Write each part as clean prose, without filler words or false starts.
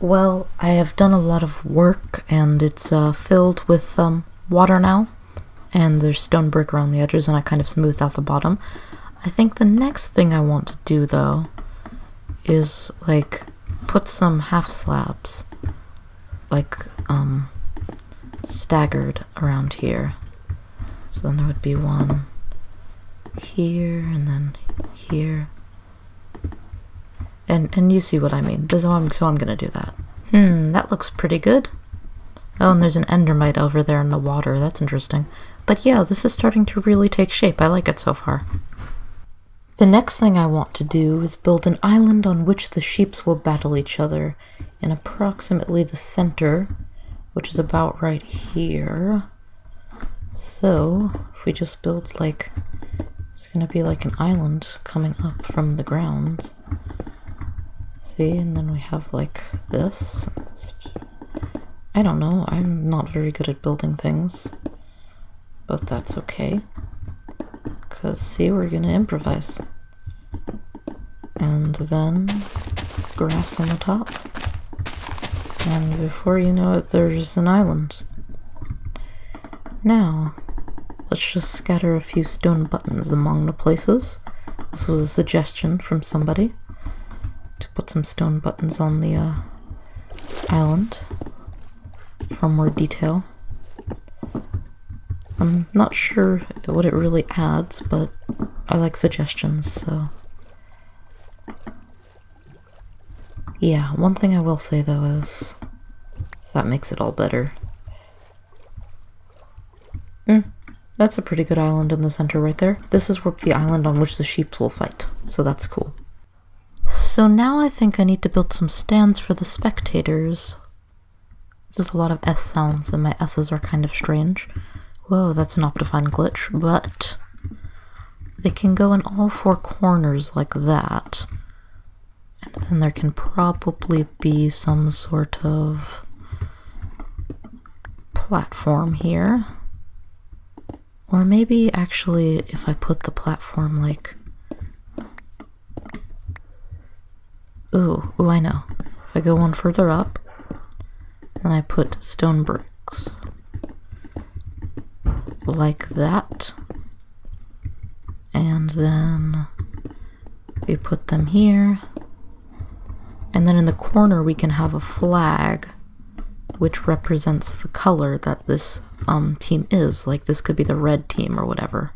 Well, I have done a lot of work, and it's filled with water now, and there's stone brick around the edges, and I kind of smoothed out the bottom. I think the next thing I want to do, though, is, like, put some half slabs, like, staggered around here. So then there would be one here, and then here. And you see what I mean. So I'm gonna do that. That looks pretty good. Oh, and there's an endermite over there in the water. That's interesting. But yeah, this is starting to really take shape. I like it so far. The next thing I want to do is build an island on which the sheeps will battle each other in approximately the center, which is about right here. So, if we just build like, it's gonna be like an island coming up from the ground. See, and then we have like this. I don't know, I'm not very good at building things, but that's okay. Because, see, we're gonna improvise. And then grass on the top. And before you know it, there's an island. Now, let's just scatter a few stone buttons among the places. This was a suggestion from somebody to put some stone buttons on the island for more detail. I'm not sure what it really adds, but I like suggestions, so... Yeah, one thing I will say though is that makes it all better. That's a pretty good island in the center right there. This is the island on which the sheep will fight, so that's cool. So now I think I need to build some stands for the spectators. There's a lot of S sounds and my S's are kind of strange. Whoa, that's an Optifine glitch, but they can go in all four corners like that. And then there can probably be some sort of platform here. Or maybe actually if I put the platform like... Ooh, I know. If I go one further up, then I put stone bricks. Like that. And then We put them here. And then in the corner we can have a flag which represents the color that this team is. Like this could be the red team or whatever.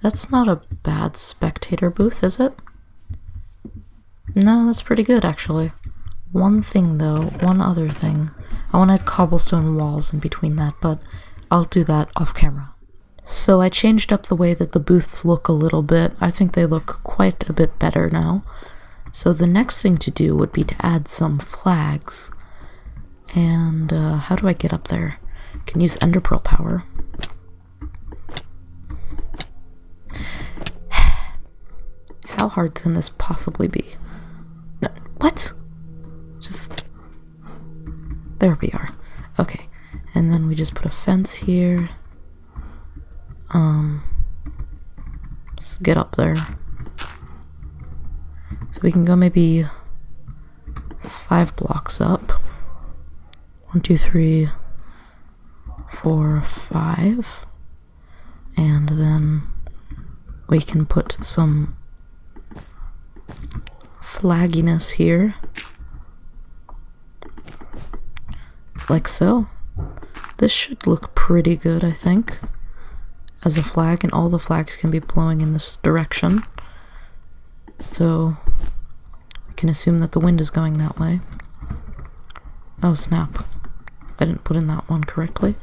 That's not a bad spectator booth, is it? No, that's pretty good actually. One thing though, one other thing. I want to add cobblestone walls in between that, but I'll do that off camera. So I changed up the way that the booths look a little bit. I think they look quite a bit better now. So the next thing to do would be to add some flags. And how do I get up there? Can use ender pearl power. How hard can this possibly be? No, what? Just... There we are. Okay. And then we just put a fence here. Let's get up there. So we can go maybe 5 blocks up. 1, 2, 3, 4, 5. And then we can put some flagginess here. Like so. This should look pretty good, I think, as a flag, and all the flags can be blowing in this direction. So we can assume that the wind is going that way. Oh snap. I didn't put in that one correctly.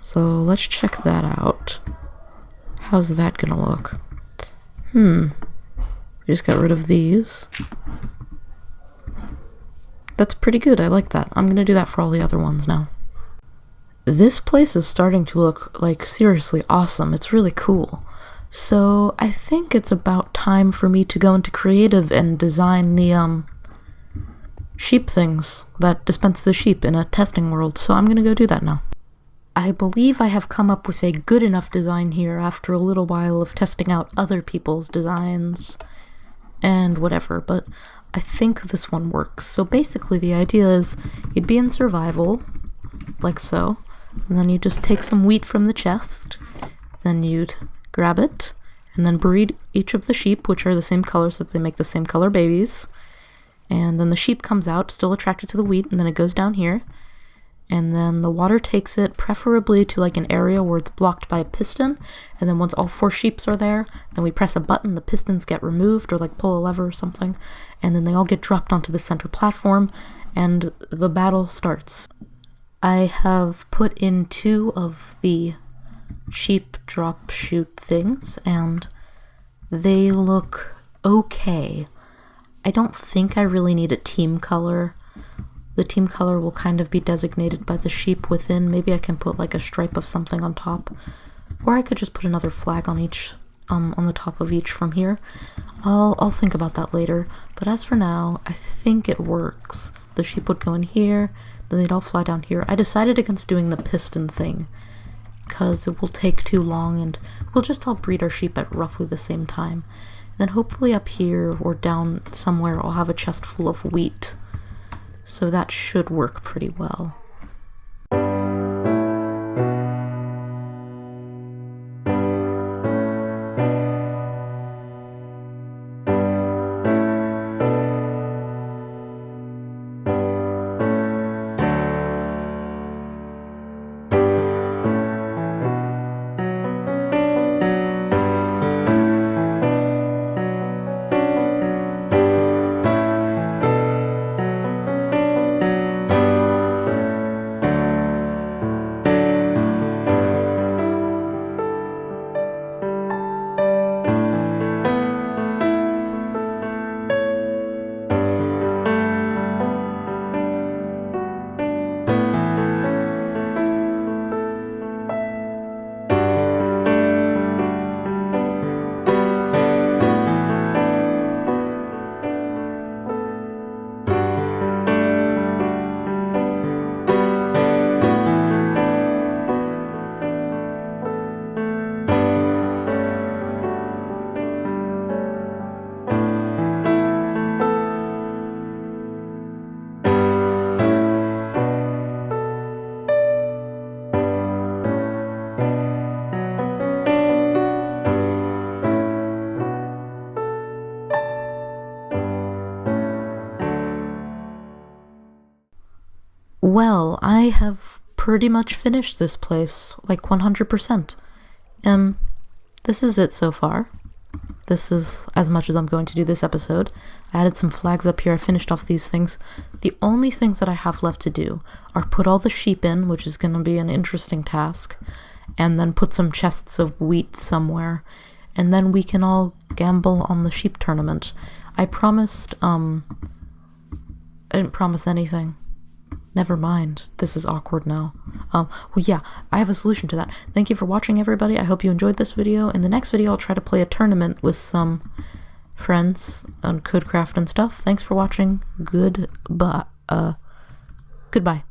So let's check that out. How's that gonna look? We just got rid of these. That's pretty good, I like that. I'm gonna do that for all the other ones now. This place is starting to look, like, seriously awesome. It's really cool. So I think it's about time for me to go into creative and design the sheep things that dispense the sheep in a testing world. So I'm gonna go do that now. I believe I have come up with a good enough design here after a little while of testing out other people's designs and whatever, but I think this one works. So basically the idea is you'd be in survival, like so, and then you just take some wheat from the chest, then you'd grab it, and then breed each of the sheep, which are the same color so that they make the same color babies, and then the sheep comes out, still attracted to the wheat, and then it goes down here, and then the water takes it preferably to like an area where it's blocked by a piston, and then once all 4 sheeps are there, then we press a button, the pistons get removed, or like pull a lever or something, and then they all get dropped onto the center platform, and the battle starts. I have put in 2 of the sheep drop shoot things, and they look okay. I don't think I really need a team color. The team color will kind of be designated by the sheep within. Maybe I can put like a stripe of something on top, or I could just put another flag on each, on the top of each from here. I'll think about that later, but as for now, I think it works. The sheep would go in here, then they'd all fly down here. I decided against doing the piston thing, because it will take too long, and we'll just all breed our sheep at roughly the same time. Then hopefully up here, or down somewhere, I'll have a chest full of wheat. So that should work pretty well. Well, I have pretty much finished this place, like 100%. This is it so far. This is as much as I'm going to do this episode. I added some flags up here, I finished off these things. The only things that I have left to do are put all the sheep in, which is going to be an interesting task, and then put some chests of wheat somewhere, and then we can all gamble on the sheep tournament. I promised, I didn't promise anything. Never mind. This is awkward now. Well, yeah, I have a solution to that. Thank you for watching, everybody. I hope you enjoyed this video. In the next video, I'll try to play a tournament with some friends on Codecraft and stuff. Thanks for watching. Goodbye. Goodbye.